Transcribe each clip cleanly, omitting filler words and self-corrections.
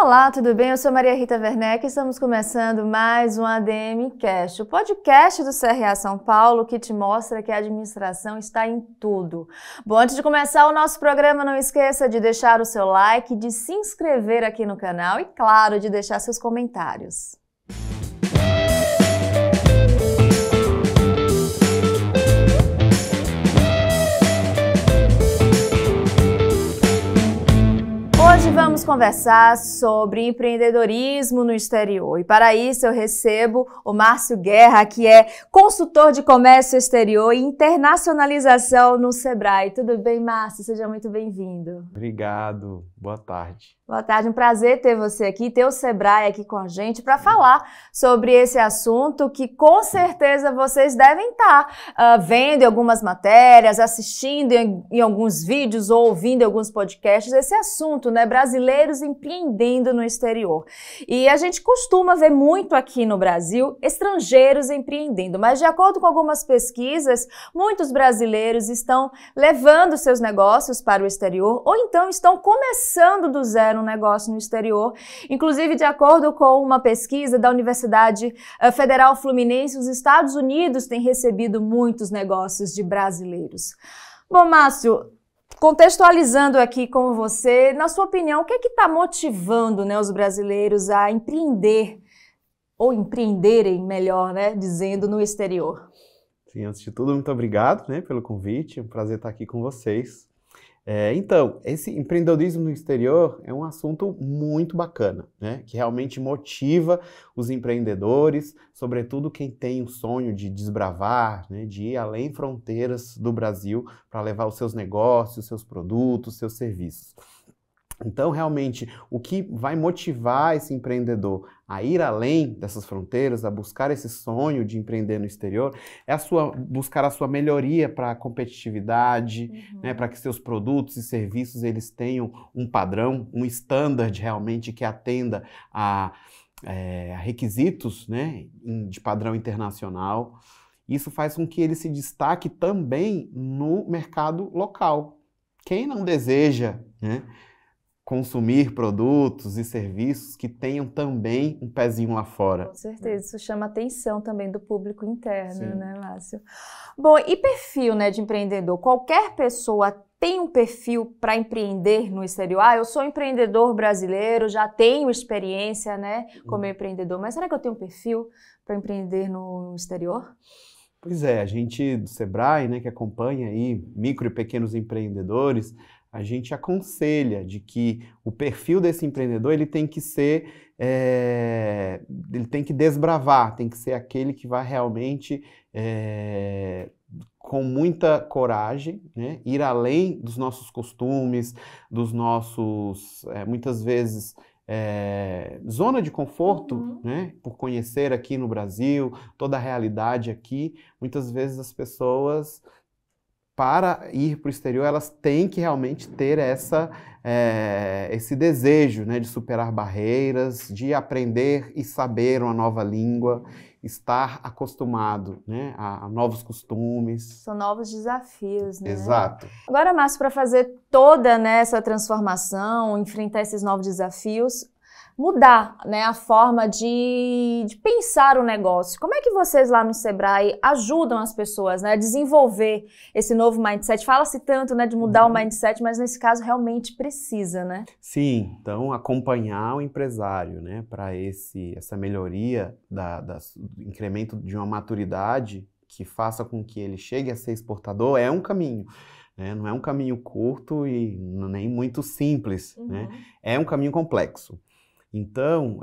Olá, tudo bem? Eu sou Maria Rita Werneck e estamos começando mais um ADM Cast, o podcast do CRA São Paulo que te mostra que a administração está em tudo. Bom, antes de começar o nosso programa, não esqueça de deixar o seu like, de se inscrever aqui no canal e, claro, de deixar seus comentários. Hoje vamos conversar sobre empreendedorismo no exterior e para isso eu recebo o Márcio Guerra, que é consultor de comércio exterior e internacionalização no Sebrae. Tudo bem, Márcio? Seja muito bem-vindo. Obrigado, boa tarde. Boa tarde, um prazer ter você aqui, ter o Sebrae aqui com a gente para falar sobre esse assunto que com certeza vocês devem estar vendo em algumas matérias, assistindo em alguns vídeos ou ouvindo em alguns podcasts esse assunto, né? Brasileiros empreendendo no exterior. E a gente costuma ver muito aqui no Brasil estrangeiros empreendendo, mas de acordo com algumas pesquisas, muitos brasileiros estão levando seus negócios para o exterior ou então estão começando do zero um negócio no exterior. Inclusive, de acordo com uma pesquisa da Universidade Federal Fluminense, os Estados Unidos têm recebido muitos negócios de brasileiros. Bom, Márcio, contextualizando aqui com você, na sua opinião, o que é que está motivando, né, os brasileiros a empreender, ou empreenderem, melhor, né, dizendo, no exterior? Sim, antes de tudo, muito obrigado, né, pelo convite, é um prazer estar aqui com vocês. Então, esse empreendedorismo no exterior é um assunto muito bacana, né, que realmente motiva os empreendedores, sobretudo quem tem o sonho de desbravar, né, de ir além fronteiras do Brasil para levar os seus negócios, seus produtos, seus serviços. Então, realmente, o que vai motivar esse empreendedor a ir além dessas fronteiras, a buscar esse sonho de empreender no exterior, é buscar a sua melhoria para a competitividade, né, para que seus produtos e serviços eles tenham um padrão, um standard realmente que atenda a requisitos, né, de padrão internacional. Isso faz com que ele se destaque também no mercado local. Quem não deseja, né, consumir produtos e serviços que tenham também um pezinho lá fora? Com certeza, isso chama a atenção também do público interno, Sim. né, Márcio? Bom, e perfil, né, de empreendedor? Qualquer pessoa tem um perfil para empreender no exterior? Ah, eu sou empreendedor brasileiro, já tenho experiência, né, como empreendedor, mas será que eu tenho um perfil para empreender no exterior? Pois é, a gente do Sebrae, né, que acompanha aí micro e pequenos empreendedores, a gente aconselha de que o perfil desse empreendedor ele tem que ser, ele tem que desbravar, tem que ser aquele que vai realmente com muita coragem, né, ir além dos nossos costumes, dos nossos, muitas vezes, zona de conforto, né, por conhecer aqui no Brasil, toda a realidade aqui. Muitas vezes as pessoas, para ir para o exterior, elas têm que realmente ter esse desejo, né, de superar barreiras, de aprender e saber uma nova língua, estar acostumado, né, a novos costumes. São novos desafios, né? Exato. Agora, Márcio, para fazer toda, né, essa transformação, enfrentar esses novos desafios, mudar, né, a forma de pensar o negócio. Como é que vocês lá no Sebrae ajudam as pessoas, né, a desenvolver esse novo mindset? Fala-se tanto, né, de mudar o mindset, mas nesse caso realmente precisa, né? Sim, então acompanhar o empresário, né, para essa melhoria do incremento de uma maturidade que faça com que ele chegue a ser exportador é um caminho. Não é um caminho curto e nem muito simples, né? É um caminho complexo. Então,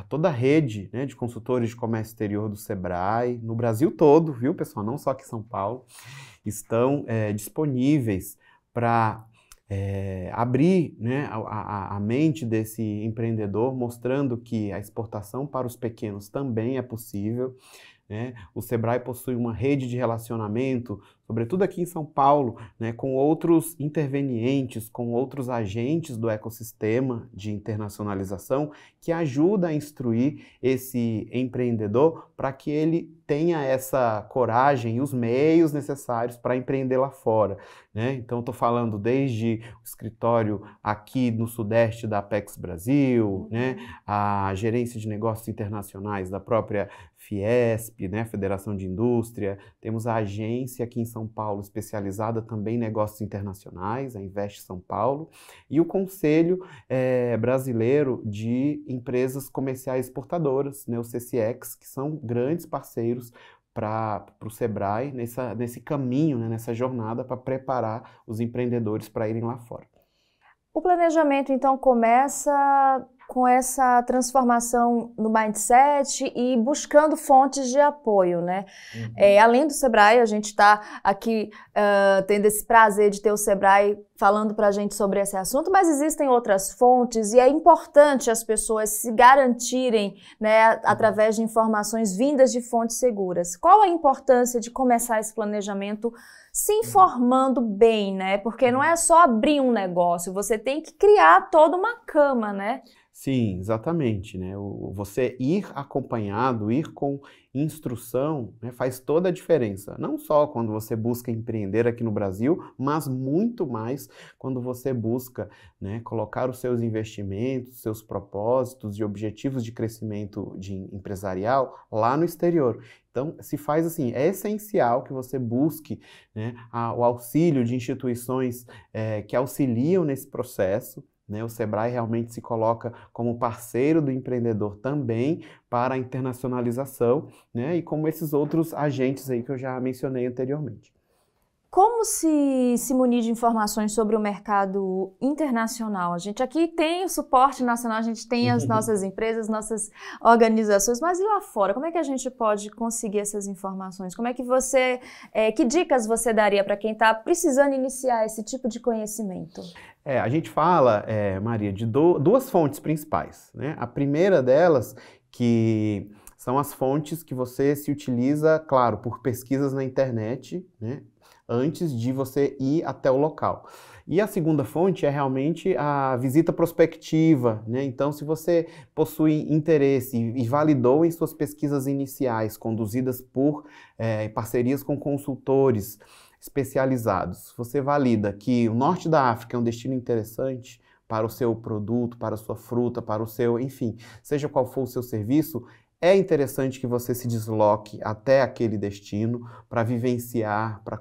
toda a rede, né, de consultores de comércio exterior do Sebrae, no Brasil todo, viu, pessoal? Não só aqui em São Paulo, estão disponíveis para abrir, né, a mente desse empreendedor, mostrando que a exportação para os pequenos também é possível, né? O Sebrae possui uma rede de relacionamento sobretudo aqui em São Paulo, né, com outros intervenientes, com outros agentes do ecossistema de internacionalização que ajuda a instruir esse empreendedor para que ele tenha essa coragem e os meios necessários para empreender lá fora, né? Então, estou falando desde o escritório aqui no Sudeste da Apex Brasil, né, a gerência de negócios internacionais da própria Fiesp, né, Federação de Indústria, temos a agência aqui em São Paulo especializada também em negócios internacionais, a Invest São Paulo, e o Conselho Brasileiro de Empresas Comerciais Exportadoras, né, o CCX, que são grandes parceiros para o Sebrae nesse caminho, né, nessa jornada para preparar os empreendedores para irem lá fora. O planejamento, então, começa com essa transformação no mindset e buscando fontes de apoio, né? Além do Sebrae, a gente está aqui tendo esse prazer de ter o Sebrae falando para a gente sobre esse assunto, mas existem outras fontes e é importante as pessoas se garantirem, né, através de informações vindas de fontes seguras. Qual a importância de começar esse planejamento se informando bem, né? Porque não é só abrir um negócio, você tem que criar toda uma cama, né? Sim, exatamente, né? Você ir acompanhado, ir com instrução, né, faz toda a diferença. Não só quando você busca empreender aqui no Brasil, mas muito mais quando você busca, né, colocar os seus investimentos, seus propósitos e objetivos de crescimento empresarial lá no exterior. Então, se faz assim, é essencial que você busque, né, o auxílio de instituições que auxiliam nesse processo, né? O Sebrae realmente se coloca como parceiro do empreendedor também para a internacionalização, né? E como esses outros agentes aí que eu já mencionei anteriormente. Como se munir de informações sobre o mercado internacional? A gente aqui tem o suporte nacional, a gente tem as nossas empresas, nossas organizações, mas e lá fora? Como é que a gente pode conseguir essas informações? Como é que que dicas você daria para quem está precisando iniciar esse tipo de conhecimento? A gente fala, Maria, de duas fontes principais, né? A primeira delas, que são as fontes que você se utiliza, claro, por pesquisas na internet, né, antes de você ir até o local. E a segunda fonte é realmente a visita prospectiva, né? Então, se você possui interesse e validou em suas pesquisas iniciais, conduzidas por parcerias com consultores especializados, você valida que o norte da África é um destino interessante para o seu produto, para a sua fruta, para o seu, enfim, seja qual for o seu serviço, é interessante que você se desloque até aquele destino para vivenciar, para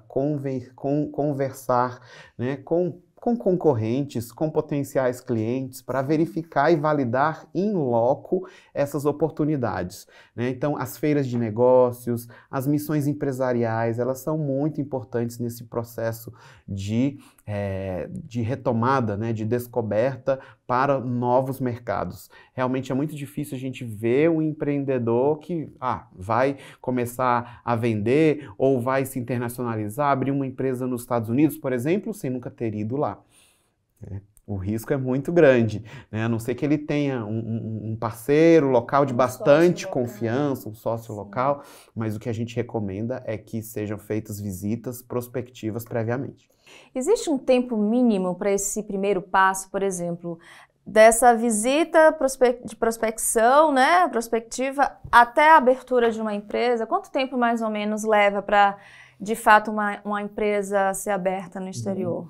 conversar, né, com concorrentes, com potenciais clientes, para verificar e validar in loco essas oportunidades, né? Então, as feiras de negócios, as missões empresariais, elas são muito importantes nesse processo de retomada, né, de descoberta para novos mercados. Realmente é muito difícil a gente ver um empreendedor que vai começar a vender ou vai se internacionalizar, abrir uma empresa nos Estados Unidos, por exemplo, sem nunca ter ido lá. O risco é muito grande, né? A não ser que ele tenha um parceiro local de bastante confiança, um sócio local, mas o que a gente recomenda é que sejam feitas visitas prospectivas previamente. Existe um tempo mínimo para esse primeiro passo, por exemplo, dessa visita de prospecção, né, prospectiva, até a abertura de uma empresa? Quanto tempo mais ou menos leva para, de fato, uma empresa ser aberta no exterior?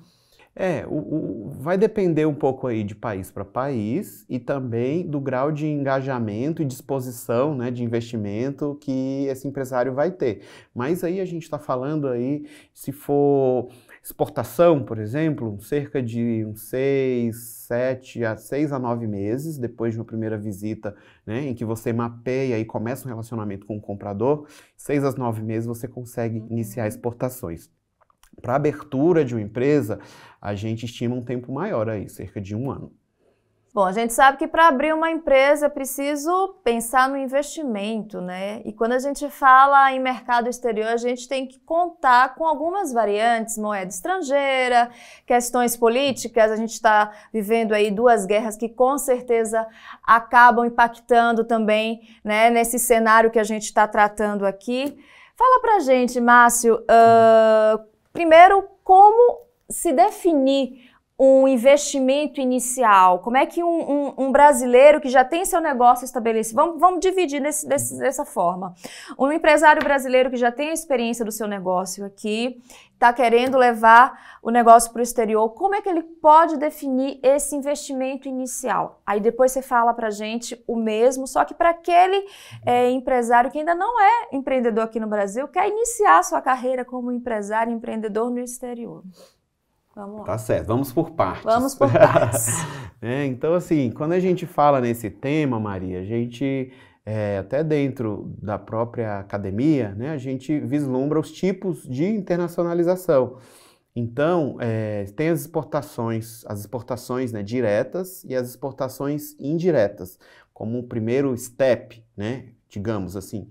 Vai depender um pouco aí de país para país e também do grau de engajamento e disposição, né, de investimento que esse empresário vai ter. Mas aí a gente está falando aí, se for exportação, por exemplo, cerca de 6 a 9 meses depois de uma primeira visita, né, em que você mapeia e começa um relacionamento com o comprador, 6 a 9 meses você consegue iniciar exportações. Para a abertura de uma empresa, a gente estima um tempo maior aí, cerca de 1 ano. Bom, a gente sabe que para abrir uma empresa é preciso pensar no investimento, né? E quando a gente fala em mercado exterior, a gente tem que contar com algumas variantes, moeda estrangeira, questões políticas. A gente está vivendo aí 2 guerras que com certeza acabam impactando também, né, nesse cenário que a gente está tratando aqui. Fala pra gente, Márcio, primeiro, como se definir um investimento inicial? Como é que um brasileiro que já tem seu negócio estabelecido, vamos dividir dessa forma. Um empresário brasileiro que já tem a experiência do seu negócio aqui, está querendo levar o negócio para o exterior, como é que ele pode definir esse investimento inicial? Aí depois você fala para a gente o mesmo, só que para aquele empresário que ainda não é empreendedor aqui no Brasil, quer iniciar sua carreira como empresário, empreendedor no exterior. Vamos lá. Tá certo, vamos por partes. Vamos por partes. Então, assim, quando a gente fala nesse tema, Maria, a gente, até dentro da própria academia, né, a gente vislumbra os tipos de internacionalização. Então, tem as exportações, né, diretas e as exportações indiretas, como o primeiro step, né, digamos assim.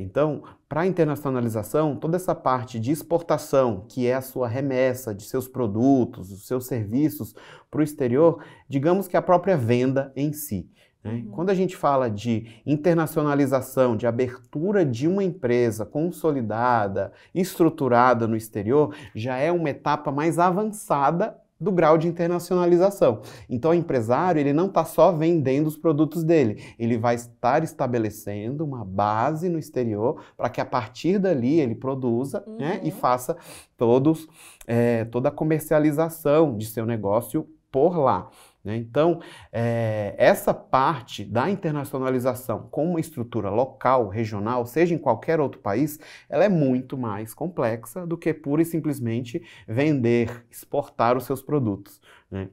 Então, para a internacionalização, toda essa parte de exportação, que é a sua remessa de seus produtos, os seus serviços para o exterior, digamos que a própria venda em si. Né? Quando a gente fala de internacionalização, de abertura de uma empresa consolidada, estruturada no exterior, já é uma etapa mais avançada do grau de internacionalização. Então, o empresário, ele não está só vendendo os produtos dele, ele vai estar estabelecendo uma base no exterior para que a partir dali ele produza, né, e faça toda a comercialização de seu negócio por lá. Né? Então, essa parte da internacionalização com uma estrutura local, regional, seja em qualquer outro país, ela é muito mais complexa do que pura e simplesmente vender, exportar os seus produtos. Né?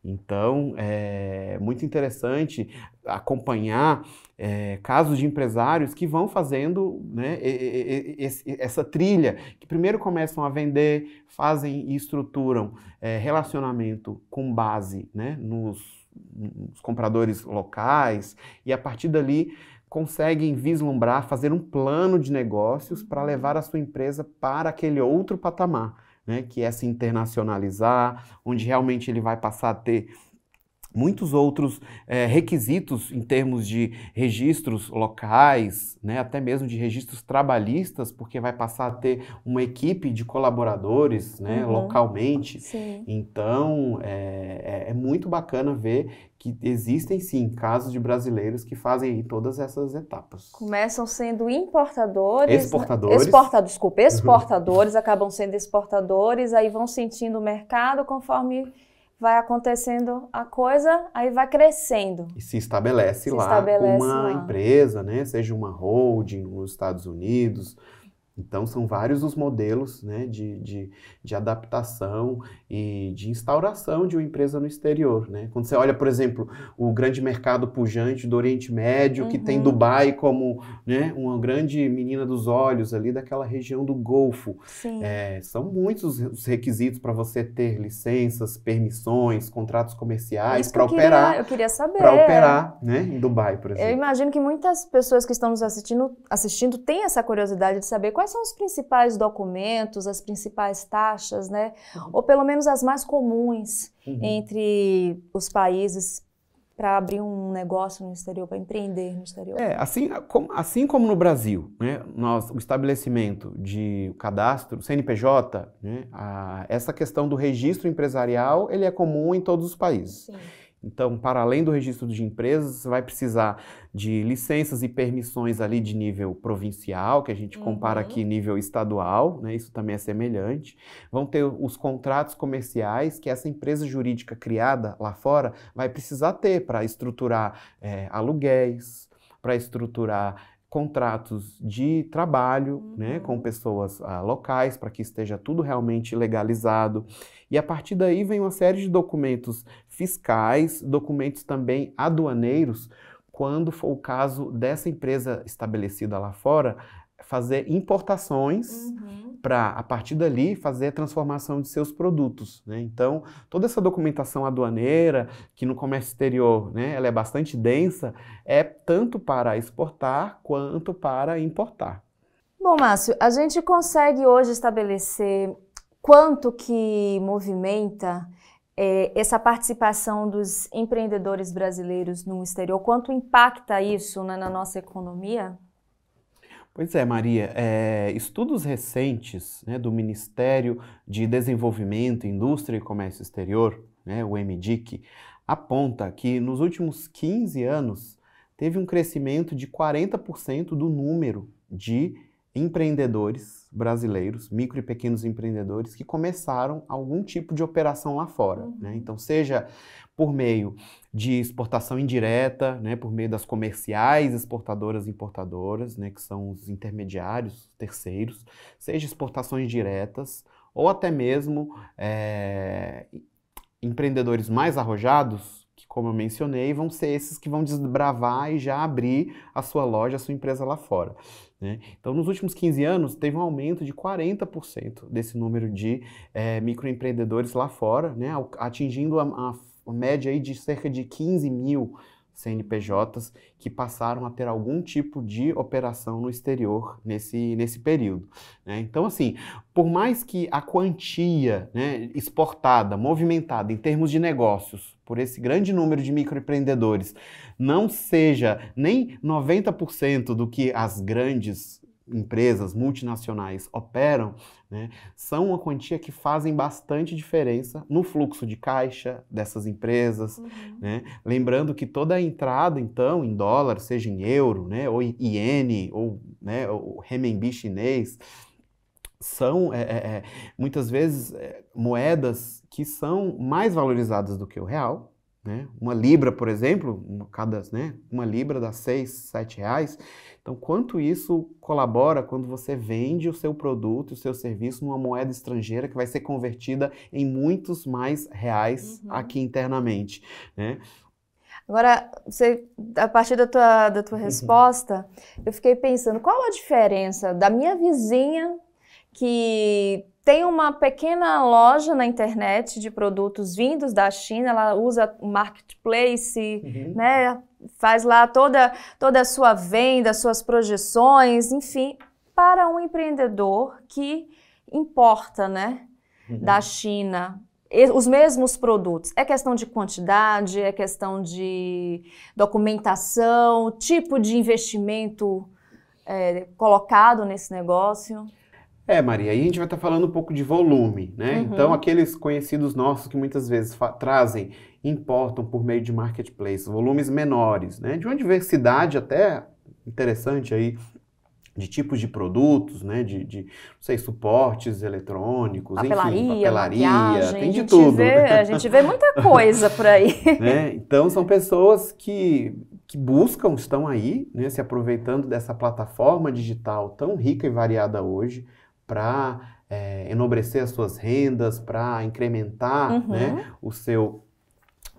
Então, é muito interessante acompanhar casos de empresários que vão fazendo, né, essa trilha, que primeiro começam a vender, fazem e estruturam relacionamento com base, né, nos compradores locais, e a partir dali conseguem vislumbrar, fazer um plano de negócios para levar a sua empresa para aquele outro patamar. Né, que é se internacionalizar, onde realmente ele vai passar a ter muitos outros requisitos em termos de registros locais, né, até mesmo de registros trabalhistas, porque vai passar a ter uma equipe de colaboradores, né, localmente. Sim. Então, é muito bacana ver que existem, sim, casos de brasileiros que fazem todas essas etapas. Começam sendo importadores... Exportadores. Exportadores, acabam sendo exportadores, aí vão sentindo o mercado conforme vai acontecendo a coisa, aí vai crescendo. E se estabelece lá uma empresa, né? Seja uma holding nos Estados Unidos. Então, são vários os modelos, né, de adaptação e de instauração de uma empresa no exterior. Né? Quando você olha, por exemplo, o grande mercado pujante do Oriente Médio, que tem Dubai como, né, uma grande menina dos olhos ali daquela região do Golfo. São muitos os requisitos para você ter licenças, permissões, contratos comerciais para operar. Eu queria saber. Para operar, né, em Dubai, por exemplo. Eu imagino que muitas pessoas que estão nos assistindo têm essa curiosidade de saber quais são os principais documentos, as principais taxas, né? Ou pelo menos as mais comuns entre os países para abrir um negócio no exterior, para empreender no exterior. Assim como no Brasil, né, o estabelecimento de cadastro, CNPJ, né, essa questão do registro empresarial, ele é comum em todos os países. Sim. Então, para além do registro de empresas, você vai precisar de licenças e permissões ali de nível provincial, que a gente compara aqui nível estadual, né? Isso também é semelhante. Vão ter os contratos comerciais que essa empresa jurídica criada lá fora vai precisar ter para estruturar aluguéis, para estruturar contratos de trabalho, né, com pessoas locais, para que esteja tudo realmente legalizado. E a partir daí vem uma série de documentos fiscais, documentos também aduaneiros, quando for o caso dessa empresa estabelecida lá fora, fazer importações para, a partir dali, fazer a transformação de seus produtos. Né? Então, toda essa documentação aduaneira, que no comércio exterior, né, ela é bastante densa, é tanto para exportar quanto para importar. Bom, Márcio, a gente consegue hoje estabelecer quanto que movimenta essa participação dos empreendedores brasileiros no exterior, quanto impacta isso na nossa economia? Pois é, Maria. Estudos recentes, né, do Ministério de Desenvolvimento, Indústria e Comércio Exterior, né, o MDIC, aponta que nos últimos 15 anos teve um crescimento de 40% do número de empreendedores brasileiros, micro e pequenos empreendedores, que começaram algum tipo de operação lá fora, né? Então, seja por meio de exportação indireta, né, por meio das comerciais exportadoras e importadoras, né, que são os intermediários, terceiros, seja exportações diretas, ou até mesmo empreendedores mais arrojados, que, como eu mencionei, vão ser esses que vão desbravar e já abrir a sua loja, a sua empresa lá fora, né? Então, nos últimos 15 anos, teve um aumento de 40% desse número de microempreendedores lá fora, né, atingindo a média aí de cerca de 15 mil CNPJs que passaram a ter algum tipo de operação no exterior nesse período, né? Então, assim, por mais que a quantia, né, exportada, movimentada em termos de negócios por esse grande número de microempreendedores não seja nem 90% do que as grandes empresas multinacionais operam, né, são uma quantia que fazem bastante diferença no fluxo de caixa dessas empresas, né? Lembrando que toda a entrada, então, em dólar, seja em euro, né, ou iene, ou, né, o renminbi chinês, são muitas vezes moedas que são mais valorizadas do que o real, né? Uma libra, por exemplo, uma libra dá 6, 7 reais. Então, quanto isso colabora quando você vende o seu produto, o seu serviço numa moeda estrangeira que vai ser convertida em muitos mais reais aqui internamente, né? Agora, a partir da tua resposta, eu fiquei pensando, qual a diferença da minha vizinha que tem uma pequena loja na internet de produtos vindos da China, ela usa o marketplace, né, faz lá toda a sua venda, suas projeções, enfim, para um empreendedor que importa, né, da China os mesmos produtos. É questão de quantidade, é questão de documentação, tipo de investimento colocado nesse negócio. Maria, aí a gente vai estar falando um pouco de volume, né? Então, aqueles conhecidos nossos que muitas vezes importam por meio de marketplace, volumes menores, né? De uma diversidade até interessante aí, de tipos de produtos, né? De não sei, suportes eletrônicos, papelaria, maquiagem, tem de tudo. A gente vê muita coisa por aí. Né? Então, são pessoas que estão aí, né? Se aproveitando dessa plataforma digital tão rica e variada hoje, para enobrecer as suas rendas, para incrementar, né,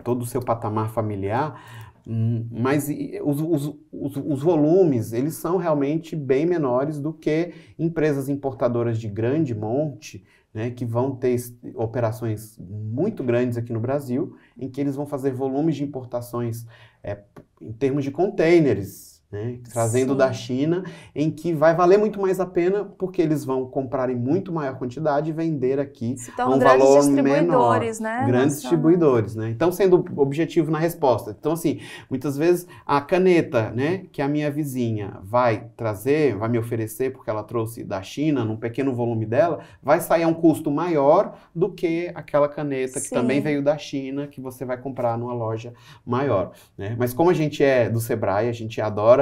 todo o seu patamar familiar, mas os volumes, eles são realmente bem menores do que empresas importadoras de grande monte, né, que vão ter operações muito grandes aqui no Brasil, em que eles vão fazer volumes de importações em termos de containers, né, trazendo da China, em que vai valer muito mais a pena porque eles vão comprar em muito maior quantidade e vender aqui a um valor menor. Né? Grandes distribuidores, né? Então, sendo objetivo na resposta. Então, assim, muitas vezes a caneta, né, que a minha vizinha vai me oferecer, porque ela trouxe da China, num pequeno volume dela, vai sair a um custo maior do que aquela caneta que também veio da China, que você vai comprar numa loja maior, né? Mas como a gente é do Sebrae, a gente adora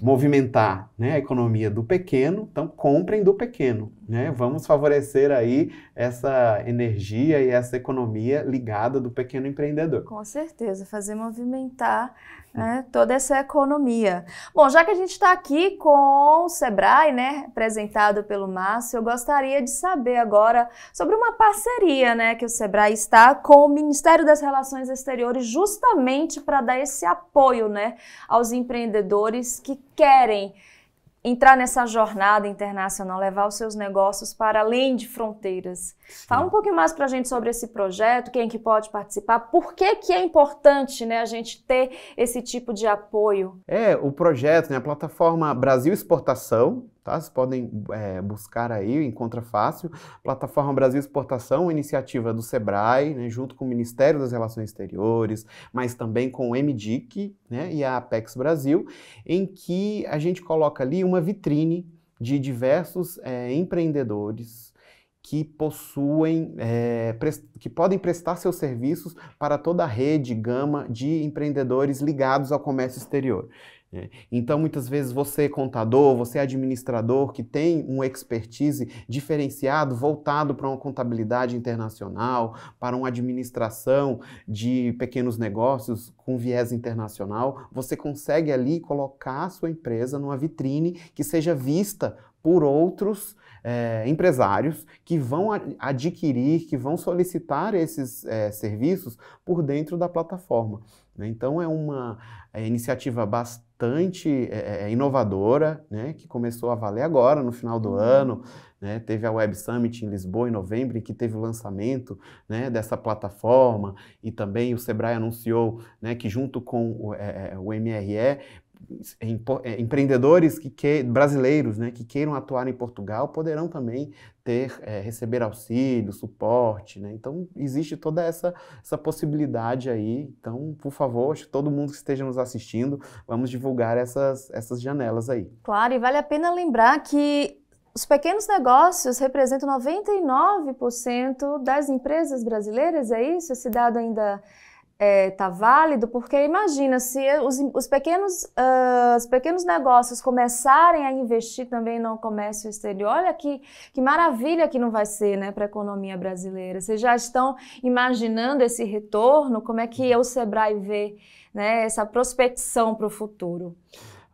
movimentar, né, a economia do pequeno, então comprem do pequeno, né? Vamos favorecer aí essa energia e essa economia ligada do pequeno empreendedor. Com certeza, fazer movimentar, né, toda essa economia. Bom, já que a gente está aqui com o Sebrae, né, representado pelo Márcio, eu gostaria de saber agora sobre uma parceria, né, que o Sebrae está com o Ministério das Relações Exteriores justamente para dar esse apoio, né, aos empreendedores que querem entrar nessa jornada internacional, levar os seus negócios para além de fronteiras. Fala um pouquinho mais para a gente sobre esse projeto, quem que pode participar, por que é importante, né, a gente ter esse tipo de apoio? O projeto, né, a plataforma Brasil Exportação, tá? Vocês podem buscar aí, encontra fácil. Plataforma Brasil Exportação, uma iniciativa do Sebrae, né, junto com o Ministério das Relações Exteriores, mas também com o MDIC, né, e a Apex Brasil, em que a gente coloca ali uma vitrine de diversos empreendedores que possuem, que podem prestar seus serviços para toda a rede, gama de empreendedores ligados ao comércio exterior. Então, muitas vezes, você contador, você administrador, que tem uma expertise diferenciado, voltado para uma contabilidade internacional, para uma administração de pequenos negócios com viés internacional, você consegue ali colocar a sua empresa numa vitrine que seja vista por outros empresários que vão adquirir, que vão solicitar esses serviços por dentro da plataforma. Então, é uma iniciativa bastante inovadora, né, que começou a valer agora, no final do ano, né, teve a Web Summit em Lisboa, em novembro, em que teve o lançamento, né, dessa plataforma, e também o Sebrae anunciou, né, que junto com o MRE, empreendedores brasileiros, né, que queiram atuar em Portugal poderão também receber auxílio, suporte, né? Então existe toda essa possibilidade aí. Então, por favor, acho que todo mundo que esteja nos assistindo, vamos divulgar essas janelas aí. Claro, e vale a pena lembrar que os pequenos negócios representam 99% das empresas brasileiras, é isso? Esse dado ainda tá válido, porque imagina se os pequenos negócios começarem a investir também no comércio exterior, olha que maravilha que não vai ser, né, para a economia brasileira. Vocês já estão imaginando esse retorno? Como é que o Sebrae vê, né, essa prospecção para o futuro?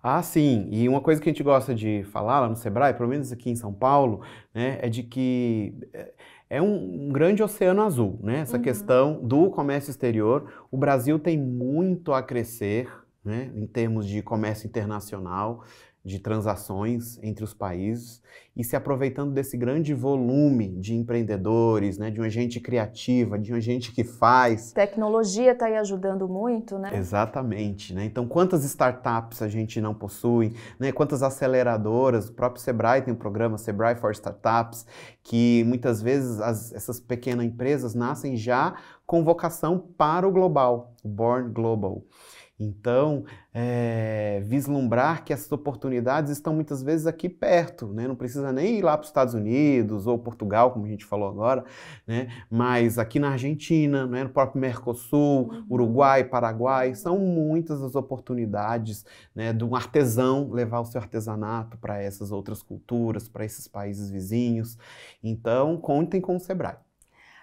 Ah, sim. E uma coisa que a gente gosta de falar lá no Sebrae, pelo menos aqui em São Paulo, né, é de que é um grande oceano azul, né? Essa questão do comércio exterior. O Brasil tem muito a crescer, né, em termos de comércio internacional, de transações entre os países, e se aproveitando desse grande volume de empreendedores, né, de uma gente criativa, de uma gente que faz. Tecnologia está aí ajudando muito, né? Exatamente, né? Então, quantas startups a gente não possui, né? Quantas aceleradoras, o próprio Sebrae tem um programa, Sebrae for Startups, que muitas vezes essas pequenas empresas nascem já com vocação para o global, o Born Global. Então, vislumbrar que essas oportunidades estão muitas vezes aqui perto, né? Não precisa nem ir lá para os Estados Unidos ou Portugal, como a gente falou agora, né? Mas aqui na Argentina, né? No próprio Mercosul, Uruguai, Paraguai, são muitas as oportunidades, né, de um artesão levar o seu artesanato para essas outras culturas, para esses países vizinhos. Então, contem com o Sebrae.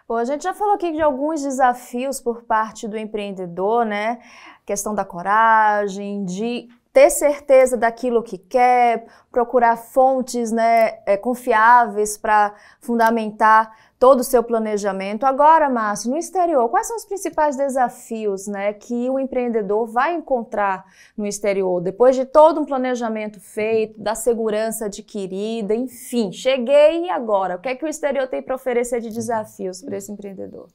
Bom, a gente já falou aqui de alguns desafios por parte do empreendedor, né? Questão da coragem, de ter certeza daquilo que quer, procurar fontes, né, confiáveis para fundamentar todo o seu planejamento. Agora, Márcio, no exterior, quais são os principais desafios, né, que o empreendedor vai encontrar no exterior? Depois de todo um planejamento feito, da segurança adquirida, enfim, cheguei e agora? O que é que o exterior tem para oferecer de desafios para esse empreendedor?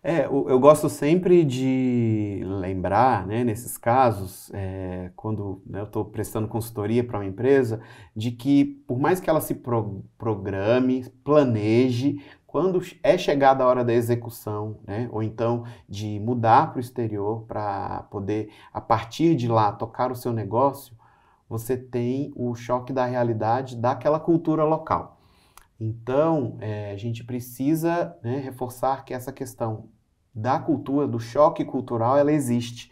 Eu gosto sempre de lembrar, né, nesses casos, quando, né, eu estou prestando consultoria para uma empresa, de que por mais que ela se programe, planeje, quando é chegada a hora da execução, né, ou então de mudar para o exterior para poder, a partir de lá, tocar o seu negócio, você tem o choque da realidade daquela cultura local. Então, a gente precisa, né, reforçar que essa questão da cultura, do choque cultural, ela existe.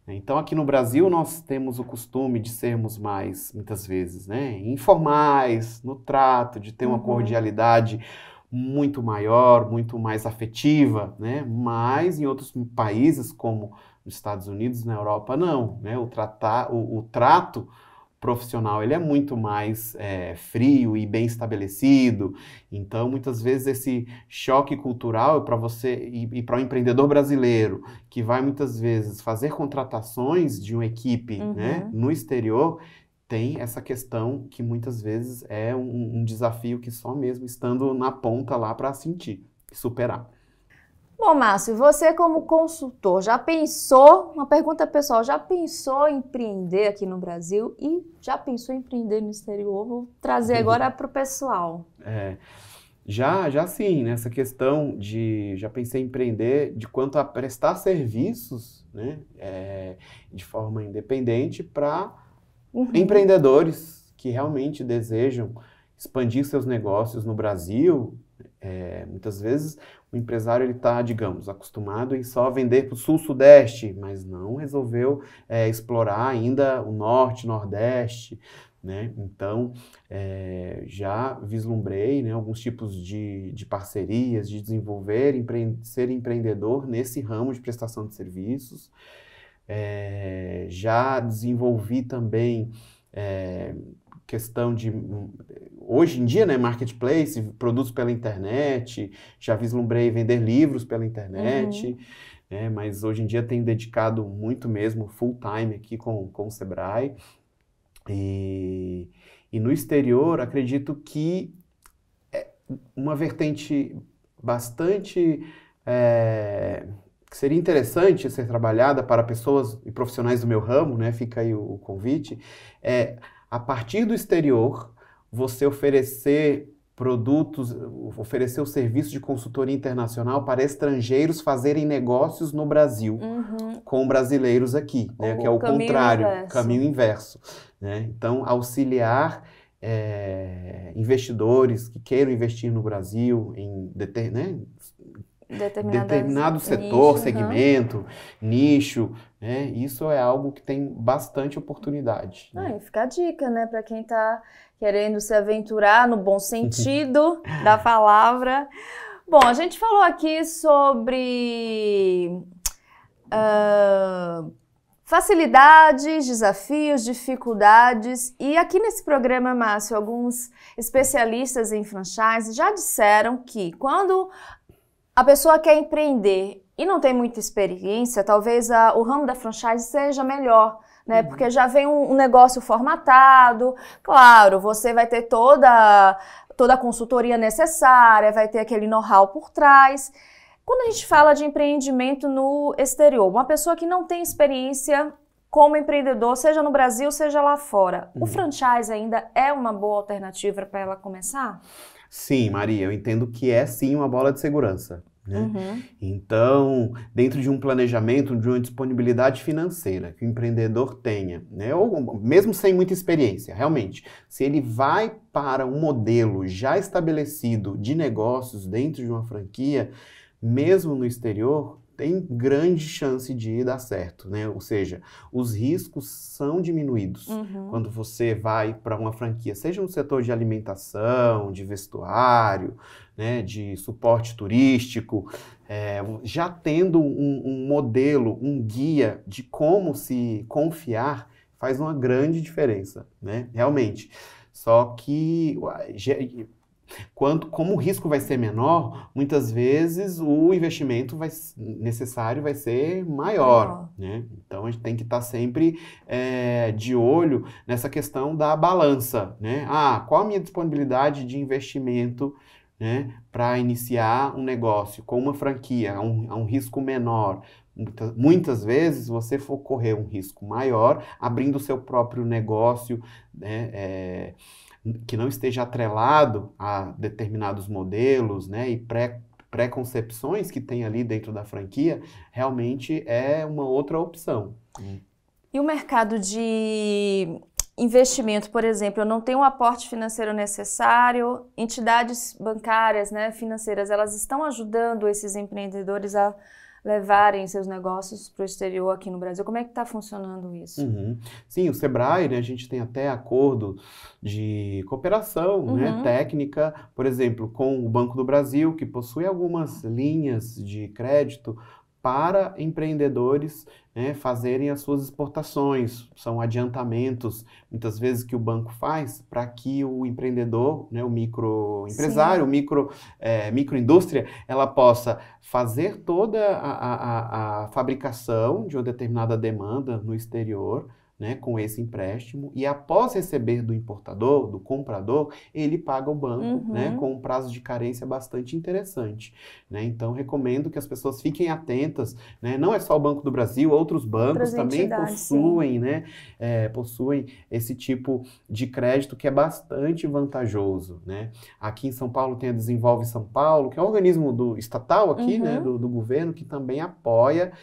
Então, aqui no Brasil, nós temos o costume de sermos mais, muitas vezes, né, informais no trato, de ter uma cordialidade muito maior, muito mais afetiva, né, mas em outros países, como nos Estados Unidos, na Europa, não, né, o trato profissional, ele é muito mais frio e bem estabelecido. Então, muitas vezes, esse choque cultural para você e para o empreendedor brasileiro, que vai muitas vezes fazer contratações de uma equipe, né, no exterior, tem essa questão que muitas vezes é um desafio que só mesmo estando na ponta lá para sentir e superar. Bom, Márcio, você como consultor, já pensou, uma pergunta pessoal, já pensou em empreender aqui no Brasil e já pensou em empreender no exterior? Vou trazer agora para o pessoal. Já sim, nessa questão já pensei em empreender de quanto a prestar serviços, né, de forma independente para empreendedores que realmente desejam expandir seus negócios no Brasil. Muitas vezes o empresário ele está, digamos, acostumado em só vender para o sul-sudeste, mas não resolveu explorar ainda o norte, nordeste, né? Então, já vislumbrei, né, alguns tipos de parcerias, de desenvolver, ser empreendedor nesse ramo de prestação de serviços. Já desenvolvi também questão de, hoje em dia, né, marketplace, produtos pela internet, já vislumbrei vender livros pela internet, mas hoje em dia tenho dedicado muito mesmo, full time aqui com o Sebrae. E no exterior, acredito que uma vertente bastante que seria interessante ser trabalhada para pessoas e profissionais do meu ramo, né? Fica aí o convite, a partir do exterior, você oferecer produtos, oferecer o serviço de consultoria internacional para estrangeiros fazerem negócios no Brasil, com brasileiros aqui, né? Que é o contrário, caminho inverso, né? Então, auxiliar investidores que queiram investir no Brasil em determinado setor, segmento, nicho, né? Isso é algo que tem bastante oportunidade. Né? Fica a dica, né, para quem está querendo se aventurar no bom sentido da palavra. Bom, a gente falou aqui sobre facilidades, desafios, dificuldades, e aqui nesse programa, Márcio, alguns especialistas em franchise já disseram que quando a pessoa quer empreender e não tem muita experiência, talvez o ramo da franchise seja melhor, né? Porque já vem um negócio formatado, claro, você vai ter toda a consultoria necessária, vai ter aquele know-how por trás. Quando a gente fala de empreendimento no exterior, uma pessoa que não tem experiência como empreendedor, seja no Brasil, seja lá fora, o franchise ainda é uma boa alternativa para ela começar? Sim, Maria, eu entendo que é sim uma bola de segurança, né? Então, dentro de um planejamento, de uma disponibilidade financeira que o empreendedor tenha, né? Ou mesmo sem muita experiência, realmente, se ele vai para um modelo já estabelecido de negócios dentro de uma franquia, mesmo no exterior, tem grande chance de dar certo, né? Ou seja, os riscos são diminuídos quando você vai para uma franquia, seja no setor de alimentação, de vestuário, né, de suporte turístico, já tendo um modelo, um guia de como se confiar, faz uma grande diferença, né? Realmente. Só que como o risco vai ser menor, muitas vezes o investimento necessário vai ser maior, né? Então a gente tem que estar sempre de olho nessa questão da balança, né? Qual a minha disponibilidade de investimento, né, para iniciar um negócio com uma franquia, a um risco menor? Muitas vezes você for correr um risco maior abrindo o seu próprio negócio, né, que não esteja atrelado a determinados modelos, né, e preconcepções que tem ali dentro da franquia, realmente é uma outra opção. E o mercado de investimento, por exemplo, eu não tenho um aporte financeiro necessário, entidades bancárias, né, financeiras, elas estão ajudando esses empreendedores a levarem seus negócios para o exterior aqui no Brasil. Como é que está funcionando isso? Sim, o Sebrae, né, a gente tem até acordo de cooperação, né, técnica, por exemplo, com o Banco do Brasil, que possui algumas linhas de crédito para empreendedores né, fazerem as suas exportações. São adiantamentos, muitas vezes, que o banco faz para que o empreendedor, né, o microempresário, microindústria, ela possa fazer toda a fabricação de uma determinada demanda no exterior, né, com esse empréstimo, e após receber do importador, do comprador, ele paga o banco, né, com um prazo de carência bastante interessante, né? Então, recomendo que as pessoas fiquem atentas, né? Não é só o Banco do Brasil, outros bancos também possuem, né, possuem esse tipo de crédito que é bastante vantajoso, né? Aqui em São Paulo tem a Desenvolve São Paulo, que é um organismo estatal aqui, né, do governo, que também apoia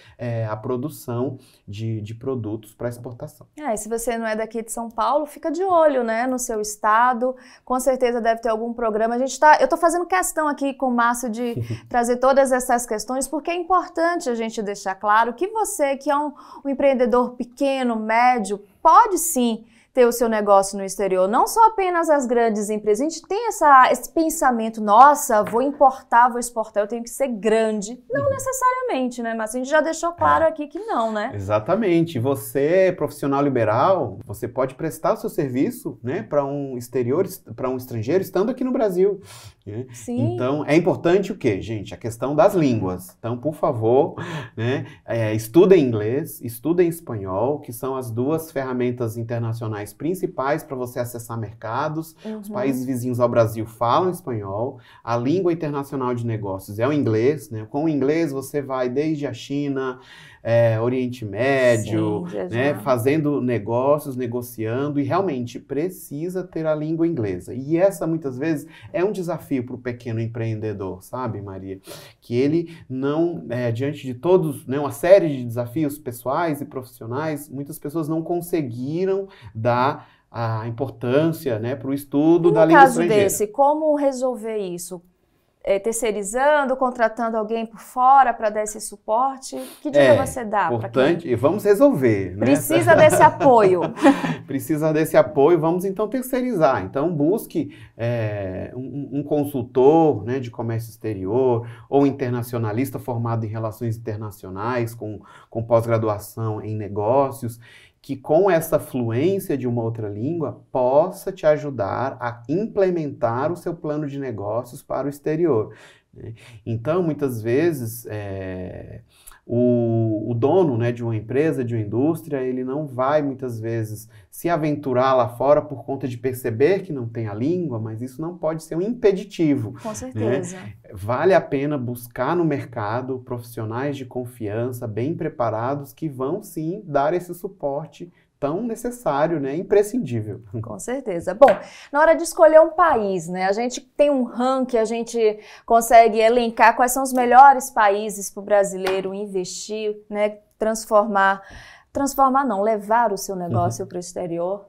a produção de produtos para exportação. E se você não é daqui de São Paulo, fica de olho, né, no seu estado. Com certeza deve ter algum programa. Eu tô fazendo questão aqui com o Márcio de trazer todas essas questões, porque é importante a gente deixar claro que você, que é um empreendedor pequeno, médio, pode sim ter o seu negócio no exterior, não só apenas as grandes empresas. A gente tem esse pensamento, nossa, vou importar, vou exportar, eu tenho que ser grande. Não necessariamente, né? Mas a gente já deixou claro aqui que não, né? Exatamente. Você, profissional liberal, você pode prestar o seu serviço, né, para um estrangeiro, estando aqui no Brasil. Né? Sim. Então, é importante o quê, gente? A questão das línguas. Então, por favor, né, estudem inglês, estudem espanhol, que são as duas ferramentas internacionais principais para você acessar mercados. Os países vizinhos ao Brasil falam espanhol. A língua internacional de negócios é o inglês, né? Com o inglês você vai desde a China, Oriente Médio, sim, né, fazendo negócios, negociando, e realmente precisa ter a língua inglesa. E essa, muitas vezes, é um desafio para o pequeno empreendedor, sabe, Maria? Que ele não, diante de todos, né, uma série de desafios pessoais e profissionais, muitas pessoas não conseguiram dar a importância, né, para o estudo da língua estrangeira. No caso desse, como resolver isso? Terceirizando, contratando alguém por fora para dar esse suporte? Que dica você dá? Importante, e vamos resolver. Precisa desse apoio. Precisa desse apoio, vamos então terceirizar. Então busque um consultor, né, de comércio exterior ou internacionalista formado em relações internacionais, com pós-graduação em negócios, que com essa fluência de uma outra língua possa te ajudar a implementar o seu plano de negócios para o exterior. Né? Então, muitas vezes, o dono, né, de uma empresa, de uma indústria, ele não vai, muitas vezes, se aventurar lá fora por conta de perceber que não tem a língua, mas isso não pode ser um impeditivo. Com certeza. Né? Vale a pena buscar no mercado profissionais de confiança, bem preparados, que vão, sim, dar esse suporte tão necessário, né, imprescindível. Com certeza. Bom, na hora de escolher um país, né, a gente tem um ranking, a gente consegue elencar quais são os melhores países para o brasileiro investir, né, levar o seu negócio para o exterior.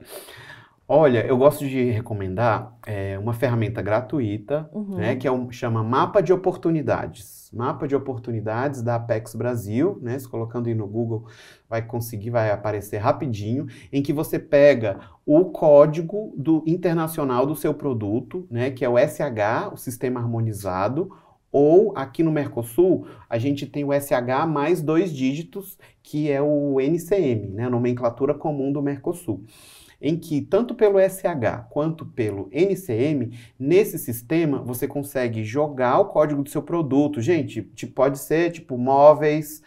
Olha, eu gosto de recomendar uma ferramenta gratuita, né, que chama Mapa de Oportunidades. Mapa de Oportunidades da Apex Brasil, né, se colocando aí no Google vai aparecer rapidinho, em que você pega o código internacional do seu produto, né, que é o SH, o Sistema Harmonizado, ou aqui no Mercosul, a gente tem o SH mais 2 dígitos, que é o NCM, né, a nomenclatura comum do Mercosul. Em que, tanto pelo SH quanto pelo NCM, nesse sistema você consegue jogar o código do seu produto. Gente, pode ser tipo móveis,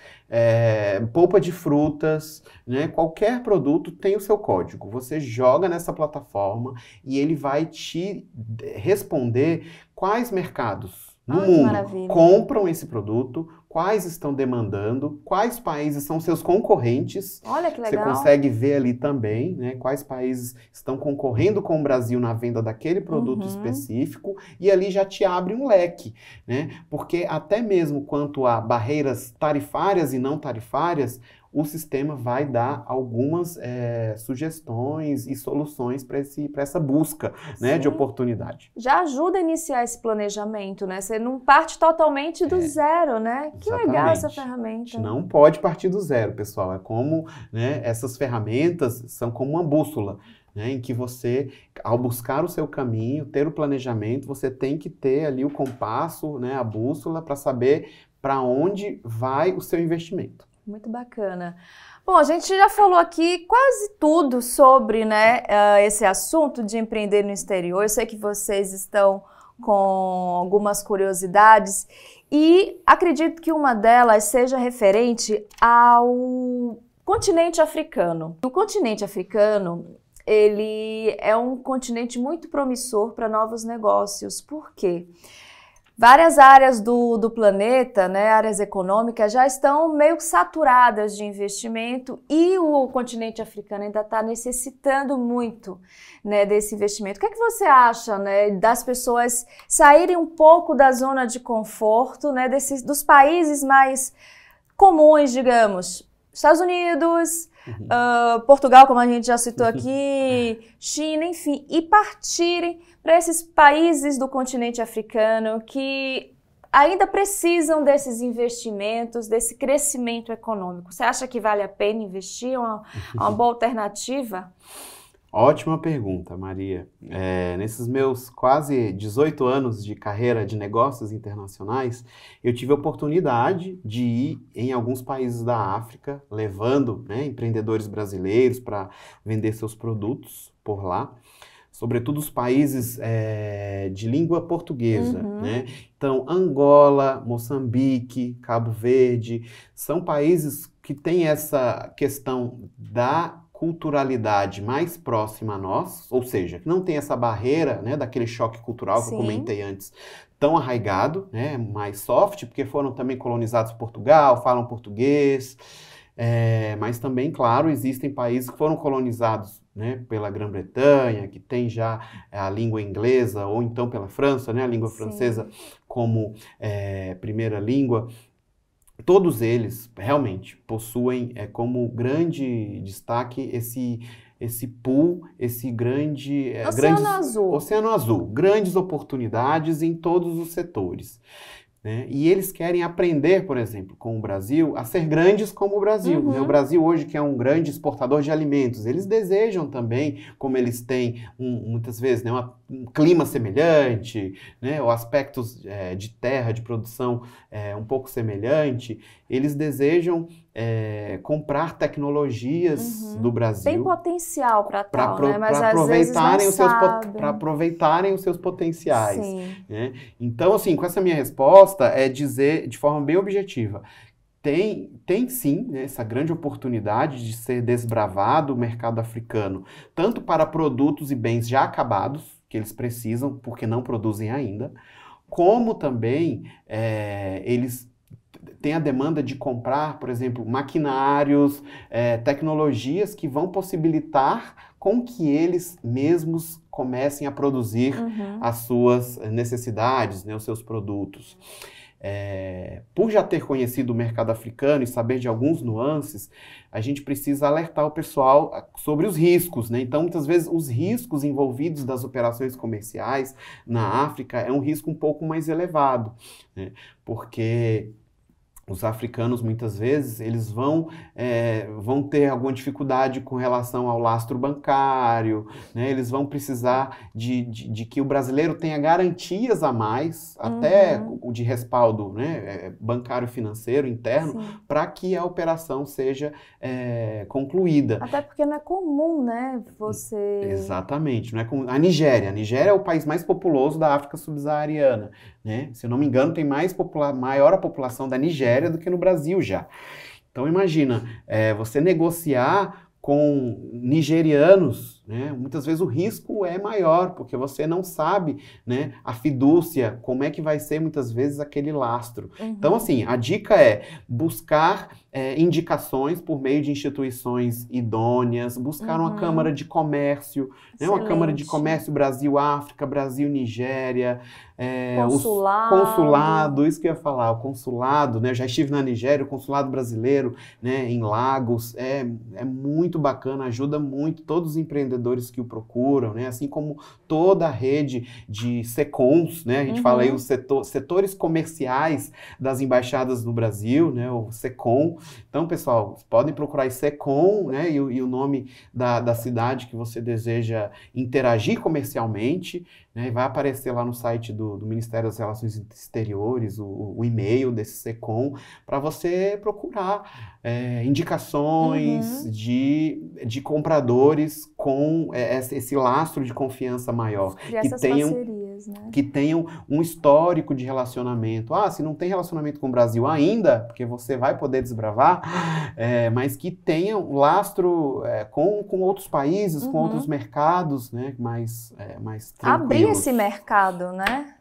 polpa de frutas, né? Qualquer produto tem o seu código. Você joga nessa plataforma e ele vai te responder quais mercados no mundo compram esse produto, quais estão demandando, quais países são seus concorrentes. Olha que legal. Você consegue ver ali também, né, quais países estão concorrendo com o Brasil na venda daquele produto específico, e ali já te abre um leque, né? Porque até mesmo quanto a barreiras tarifárias e não tarifárias, o sistema vai dar algumas sugestões e soluções para essa busca, né, de oportunidade. Já ajuda a iniciar esse planejamento, né? Você não parte totalmente do zero, né? Que legal essa ferramenta. A gente não pode partir do zero, pessoal. É como, né, essas ferramentas são como uma bússola, né, em que você, ao buscar o seu caminho, ter o planejamento, você tem que ter ali o compasso, né, a bússola, para saber para onde vai o seu investimento. Muito bacana. Bom, a gente já falou aqui quase tudo sobre, né, esse assunto de empreender no exterior. Eu sei que vocês estão com algumas curiosidades e acredito que uma delas seja referente ao continente africano. O continente africano, ele é um continente muito promissor para novos negócios. Por quê? Várias áreas do planeta, né, áreas econômicas, já estão meio saturadas de investimento e o continente africano ainda está necessitando muito, né, desse investimento. O que é que você acha, né, das pessoas saírem um pouco da zona de conforto, né, dos países mais comuns, digamos, Estados Unidos, Portugal, como a gente já citou aqui, China, enfim, e partirem para esses países do continente africano que ainda precisam desses investimentos, desse crescimento econômico. Você acha que vale a pena investir? É uma boa alternativa? Ótima pergunta, Maria. Nesses meus quase 18 anos de carreira de negócios internacionais, eu tive a oportunidade de ir em alguns países da África, levando, né, empreendedores brasileiros para vender seus produtos por lá, sobretudo os países de língua portuguesa, né? Então, Angola, Moçambique, Cabo Verde, são países que têm essa questão da culturalidade mais próxima a nós, ou seja, que não tem essa barreira, né, daquele choque cultural que eu comentei antes, tão arraigado, né, mais soft, porque foram também colonizados por Portugal, falam português, mas também, claro, existem países que foram colonizados, né, pela Grã-Bretanha, que tem já a língua inglesa, ou então pela França, né, a língua francesa como primeira língua. Todos eles, realmente, possuem como grande destaque esse pool, esse grande... Oceano Azul. Grandes oportunidades em todos os setores. Né? E eles querem aprender, por exemplo, com o Brasil, a ser grandes como o Brasil. Né? O Brasil hoje, que é um grande exportador de alimentos, eles desejam também, como eles têm muitas vezes, né, um clima semelhante, né, ou aspectos de terra, de produção um pouco semelhante, eles desejam comprar tecnologias do Brasil. Tem potencial para tal, né? Mas às vezes não sabem. Para aproveitarem os seus potenciais. Né? Então, assim, com essa minha resposta, é dizer de forma bem objetiva, tem sim, né, essa grande oportunidade de ser desbravado o mercado africano, tanto para produtos e bens já acabados, que eles precisam, porque não produzem ainda, como também eles têm a demanda de comprar, por exemplo, maquinários, tecnologias que vão possibilitar com que eles mesmos comecem a produzir as suas necessidades, né, os seus produtos. Por já ter conhecido o mercado africano e saber de alguns nuances, a gente precisa alertar o pessoal sobre os riscos, né? Então, muitas vezes, os riscos envolvidos das operações comerciais na África é um risco um pouco mais elevado, né? Porque os africanos, muitas vezes, eles vão ter alguma dificuldade com relação ao lastro bancário, né? Eles vão precisar de que o brasileiro tenha garantias a mais, até de respaldo, né, bancário financeiro interno, para que a operação seja concluída. Até porque não é comum, né, você... Exatamente. Não é comum. A Nigéria é o país mais populoso da África subsaariana, né? Se eu não me engano, tem maior a população da Nigéria do que no Brasil já. Então imagina, você negociar com nigerianos, né? Muitas vezes o risco é maior, porque você não sabe, né, a fidúcia, como é que vai ser muitas vezes aquele lastro. Então, assim, a dica é buscar indicações por meio de instituições idôneas, buscar uma Câmara de Comércio, né, uma Câmara de Comércio Brasil-África, Brasil-Nigéria, consulado, isso que eu ia falar, o consulado, né, eu já estive na Nigéria, o consulado brasileiro, né, em Lagos, é muito bacana, ajuda muito todos os empreendedores que o procuram, né, assim como toda a rede de SECOMs, né, a gente fala aí os setores comerciais das embaixadas no Brasil, né, o SECOM. Então, pessoal, podem procurar aí SECOM, né, e o nome da cidade que você deseja interagir comercialmente, né, e vai aparecer lá no site do Ministério das Relações Exteriores o e-mail desse SECOM para você procurar indicações de compradores com esse lastro de confiança maior. Criar essas parcerias, né? Que tenham um histórico de relacionamento. Se não tem relacionamento com o Brasil ainda, porque você vai poder desbravar, mas que tenham lastro com outros países, com outros mercados, né, mais tranquilos. Abrir esse mercado, né?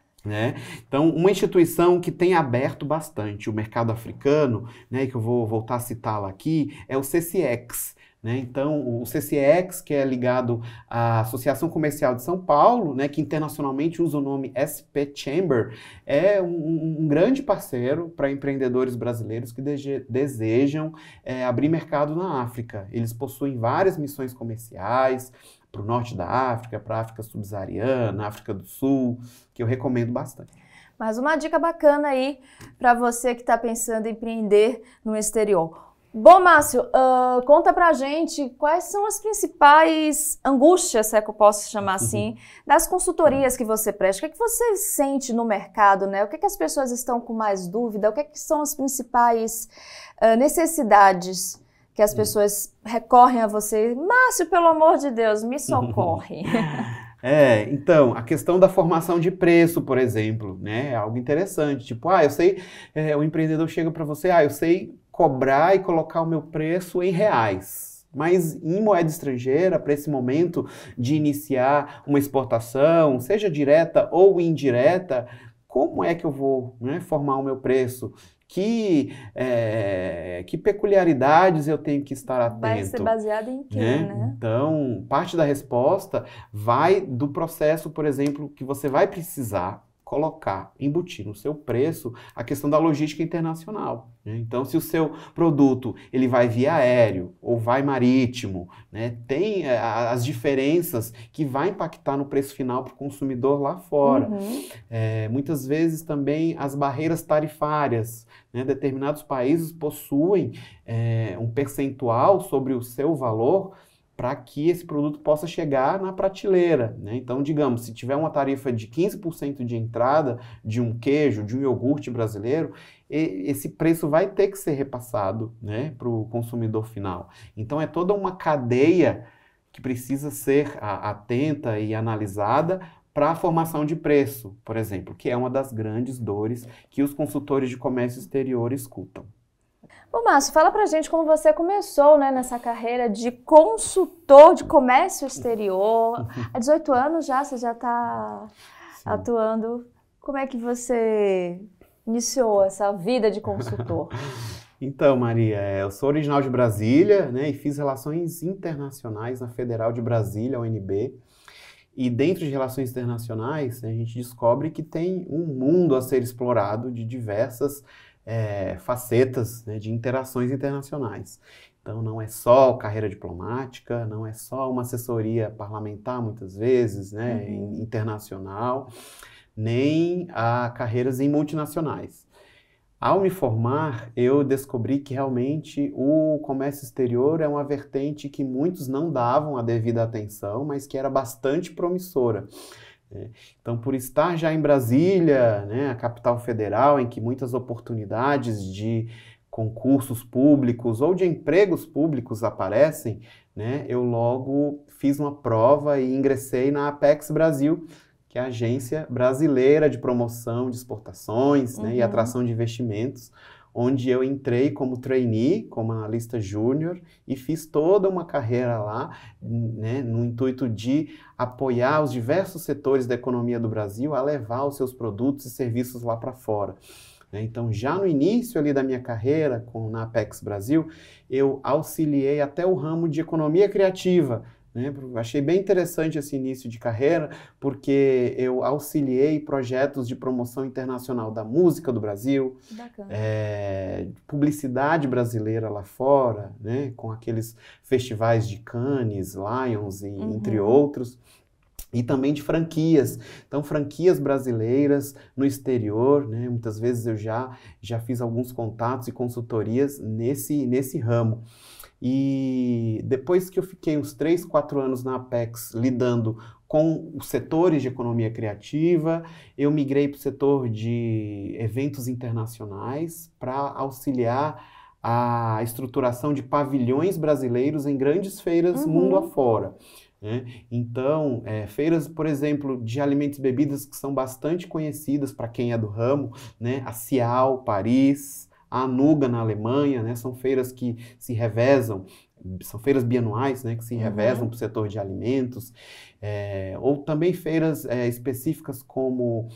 Então, uma instituição que tem aberto bastante o mercado africano, né, que eu vou voltar a citá-la aqui, é o CCX. Né? Então, o CCX, que é ligado à Associação Comercial de São Paulo, né, que internacionalmente usa o nome SP Chamber, é um grande parceiro para empreendedores brasileiros que desejam abrir mercado na África. Eles possuem várias missões comerciais para o norte da África, para a África subsaariana, África do Sul, que eu recomendo bastante. Mas uma dica bacana aí para você que está pensando em empreender no exterior. Bom, Márcio, conta pra gente quais são as principais angústias, se é que eu posso chamar assim, das consultorias que você presta. O que é que você sente no mercado, né? O que é que as pessoas estão com mais dúvida? O que é que são as principais necessidades que as pessoas recorrem a você? Márcio, pelo amor de Deus, me socorre. Então, a questão da formação de preço, por exemplo, né? É algo interessante. Tipo, eu sei, o empreendedor chega para você, eu sei cobrar e colocar o meu preço em reais. Mas em moeda estrangeira, para esse momento de iniciar uma exportação, seja direta ou indireta, como é que eu vou, né, formar o meu preço? Que peculiaridades eu tenho que estar atento? Vai ser baseado em quê, né? Então, parte da resposta vai do processo, por exemplo, que você vai precisar colocar, embutir no seu preço a questão da logística internacional. Né? Então, se o seu produto ele vai via aéreo ou vai marítimo, né, tem as diferenças que vai impactar no preço final para o consumidor lá fora. Muitas vezes também as barreiras tarifárias. Né? Determinados países possuem um percentual sobre o seu valor para que esse produto possa chegar na prateleira. Né? Então, digamos, se tiver uma tarifa de 15% de entrada de um queijo, de um iogurte brasileiro, esse preço vai ter que ser repassado, né, para o consumidor final. Então, é toda uma cadeia que precisa ser atenta e analisada para a formação de preço, por exemplo, que é uma das grandes dores que os consultores de comércio exterior escutam. Ô, Márcio, fala pra gente como você começou, né, nessa carreira de consultor de comércio exterior. Há 18 anos já, você já está atuando. Como é que você iniciou essa vida de consultor? Então, Maria, eu sou original de Brasília, né, e fiz relações internacionais na Federal de Brasília, UNB. E dentro de relações internacionais, a gente descobre que tem um mundo a ser explorado de diversas facetas, né, de interações internacionais. Então, não é só carreira diplomática, não é só uma assessoria parlamentar, muitas vezes, né, internacional, nem carreiras em multinacionais. Ao me formar, eu descobri que realmente o comércio exterior é uma vertente que muitos não davam a devida atenção, mas que era bastante promissora. Então, por estar já em Brasília, né, a capital federal, em que muitas oportunidades de concursos públicos ou de empregos públicos aparecem, né, eu logo fiz uma prova e ingressei na Apex Brasil, que é a agência brasileira de promoção de exportações, né, e atração de investimentos, onde eu entrei como trainee, como analista júnior, e fiz toda uma carreira lá, né, no intuito de apoiar os diversos setores da economia do Brasil a levar os seus produtos e serviços lá para fora. Então, já no início ali da minha carreira na Apex Brasil, eu auxiliei até o ramo de economia criativa. Achei bem interessante esse início de carreira, porque eu auxiliei projetos de promoção internacional da música do Brasil, publicidade brasileira lá fora, né, com aqueles festivais de Cannes, Lions, entre outros, e também de franquias. Então, franquias brasileiras no exterior, né, muitas vezes eu já fiz alguns contatos e consultorias nesse ramo. E E depois que eu fiquei uns 3, 4 anos na Apex lidando com os setores de economia criativa, eu migrei para o setor de eventos internacionais para auxiliar a estruturação de pavilhões brasileiros em grandes feiras mundo afora. Né? Então, feiras, por exemplo, de alimentos e bebidas que são bastante conhecidas para quem é do ramo, né? A Cial, Paris, a Anuga na Alemanha, né? São feiras que se revezam, são feiras bianuais, né? Que se revezam para o setor de alimentos, ou também feiras específicas como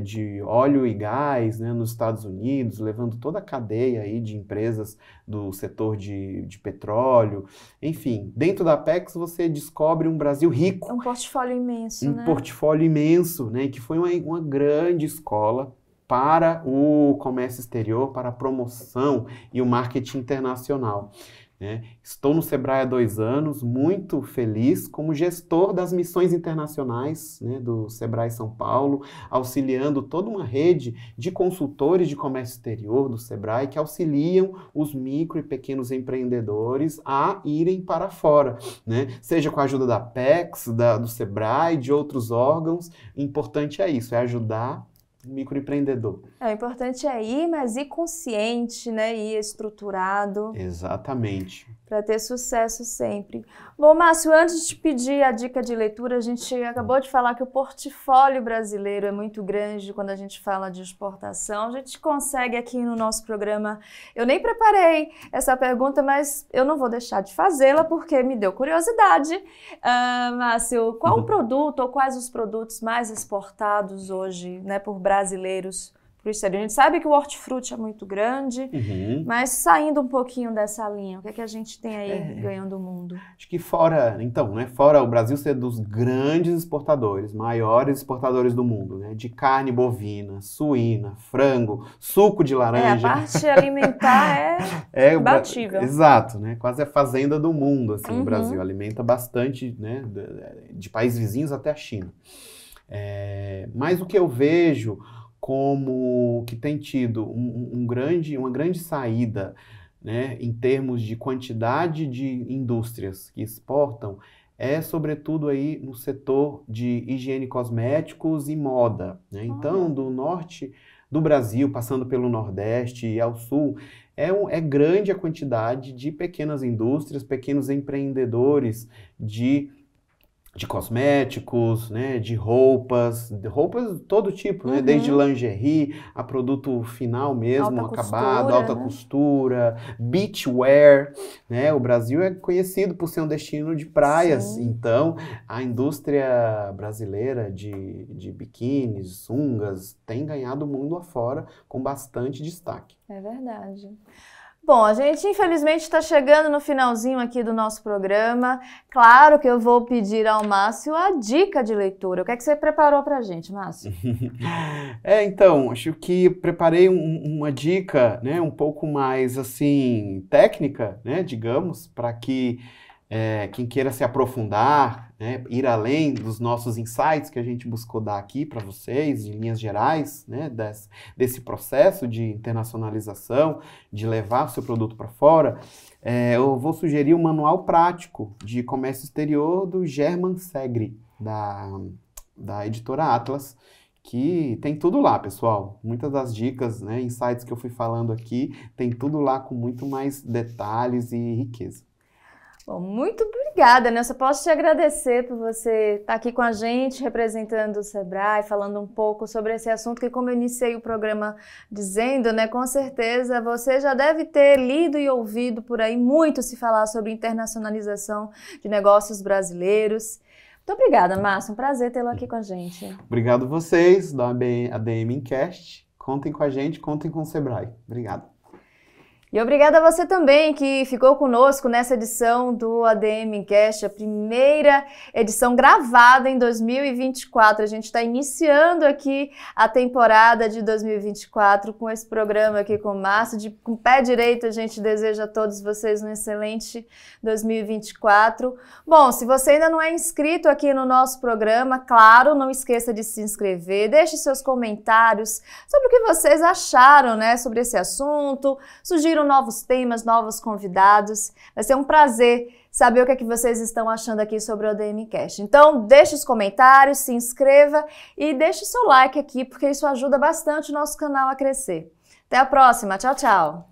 de óleo e gás, né? Nos Estados Unidos, levando toda a cadeia aí de empresas do setor de petróleo. Enfim, dentro da Apex você descobre um Brasil rico. É um portfólio imenso, né? Um portfólio imenso, né? Que foi uma grande escola para o comércio exterior, para a promoção e o marketing internacional. Né? Estou no Sebrae há 2 anos, muito feliz como gestor das missões internacionais, né, do Sebrae São Paulo, auxiliando toda uma rede de consultores de comércio exterior do Sebrae que auxiliam os micro e pequenos empreendedores a irem para fora, né? Seja com a ajuda da Apex, do Sebrae, de outros órgãos. O importante é isso, é ajudar microempreendedor. O importante é ir, mas ir consciente, né? Ir estruturado. Exatamente. Para ter sucesso sempre. Bom, Márcio, antes de pedir a dica de leitura, a gente acabou de falar que o portfólio brasileiro é muito grande quando a gente fala de exportação. A gente consegue aqui no nosso programa, eu nem preparei essa pergunta, mas eu não vou deixar de fazê-la porque me deu curiosidade. Márcio, qual o produto ou quais os produtos mais exportados hoje, né, por brasileiros para o exterior? A gente sabe que o hortifruti é muito grande, mas saindo um pouquinho dessa linha, o que é que a gente tem aí ganhando o mundo? Acho que fora o Brasil ser dos grandes exportadores, maiores exportadores do mundo, né? De carne bovina, suína, frango, suco de laranja. A parte alimentar é imbatível. Exato, né? Quase a fazenda do mundo, assim, o Brasil. Alimenta bastante, né? De países vizinhos até a China. Mas o que eu vejo como que tem tido uma grande saída, né, em termos de quantidade de indústrias que exportam, sobretudo aí no setor de higiene, cosméticos e moda. Né? Então, do norte do Brasil, passando pelo Nordeste e ao Sul, é grande a quantidade de pequenas indústrias, pequenos empreendedores de cosméticos, né, de roupas de todo tipo, né, desde lingerie a produto final mesmo, acabado, alta costura, beachwear, né, o Brasil é conhecido por ser um destino de praias, então a indústria brasileira de biquínis, sungas, tem ganhado o mundo afora com bastante destaque. É verdade. Bom, a gente infelizmente está chegando no finalzinho aqui do nosso programa. Claro que eu vou pedir ao Márcio a dica de leitura. O que é que você preparou para a gente, Márcio? Então, acho que preparei uma dica, né, um pouco mais, assim, técnica, né, digamos, para que quem queira se aprofundar, né, ir além dos nossos insights que a gente buscou dar aqui para vocês, em linhas gerais, né, desse processo de internacionalização, de levar o seu produto para fora, eu vou sugerir um manual prático de comércio exterior do German Segre, da editora Atlas, que tem tudo lá, pessoal. Muitas das dicas, né, insights que eu fui falando aqui, tem tudo lá com muito mais detalhes e riqueza. Bom, muito obrigada, né? Eu só posso te agradecer por você estar aqui com a gente, representando o Sebrae, falando um pouco sobre esse assunto que, como eu iniciei o programa dizendo, né, com certeza você já deve ter lido e ouvido por aí muito se falar sobre internacionalização de negócios brasileiros. Muito obrigada, Márcio. Um prazer tê-lo aqui com a gente. Obrigado vocês da ADM Incast. Contem com a gente, contem com o Sebrae. Obrigado. E obrigada a você também que ficou conosco nessa edição do ADM Incast, a primeira edição gravada em 2024. A gente está iniciando aqui a temporada de 2024 com esse programa aqui com o Márcio. Com o pé direito, a gente deseja a todos vocês um excelente 2024. Bom, se você ainda não é inscrito aqui no nosso programa, claro, não esqueça de se inscrever, deixe seus comentários sobre o que vocês acharam, né, sobre esse assunto, sugiram surgiram novos temas, novos convidados. Vai ser um prazer saber o que é que vocês estão achando aqui sobre o ODMcast. Então, deixe os comentários, se inscreva e deixe o seu like aqui, porque isso ajuda bastante o nosso canal a crescer. Até a próxima. Tchau, tchau.